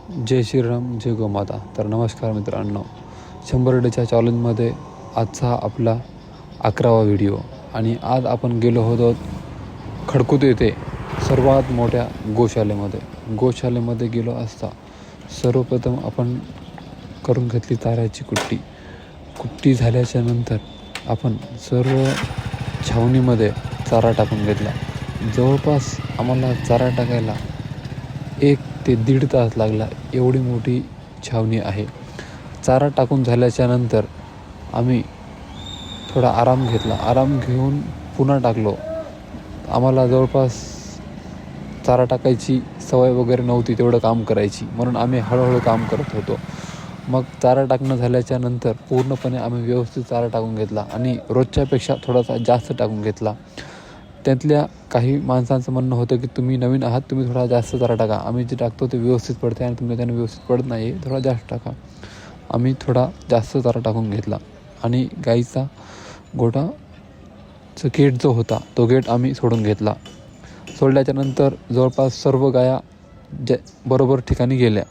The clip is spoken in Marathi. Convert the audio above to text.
जय श्रीराम, जय गोमाता. तर नमस्कार मित्रांनो, 100 डेच्या चॅलेंजमध्ये आजचा आपला 11वा व्हिडिओ. आणि आज आपण गेलो होतो खडकुत येथे सर्वात मोठ्या गोशालेमध्ये गेलो असता सर्वप्रथम आपण करून घेतली चाऱ्याची कुट्टी झाल्याच्या नंतर आपण सर्व छावणीमध्ये चारा टाकून घेतला. जवळपास आम्हाला चारा टाकायला 1 ते 1.5 तास लागला. एवढी मोठी छावणी आहे. चारा टाकून झाल्याच्या नंतर आम्ही थोडा आराम घेतला. आराम घेऊन पुन्हा टाकलो. आम्हाला जवळपास चारा टाकायची सवय वगैरे नव्हती तेवढं काम करायची, म्हणून आम्ही हळूहळू काम करत होतो. मग चारा टाकणं झाल्याच्या नंतर पूर्णपणे आम्ही व्यवस्थित चारा टाकून घेतला आणि रोजच्यापेक्षा थोडासा जास्त टाकून घेतला. त्यातल्या काही माणसांचं म्हणणं होतं की तुम्ही नवीन आहात, तुम्ही थोडा जास्त चारा टाका. आम्ही जे टाकतो ते व्यवस्थित पडते आणि तुमच्या त्याने व्यवस्थित पडत नाही, थोडा जास्त टाका. आम्ही थोडा जास्त चारा टाकून घेतला आणि गाईचा गोठाचा गेट जो होता तो गेट आम्ही सोडून घेतला. सोडल्याच्यानंतर जवळपास सर्व गाया बरोबर ठिकाणी गेल्या.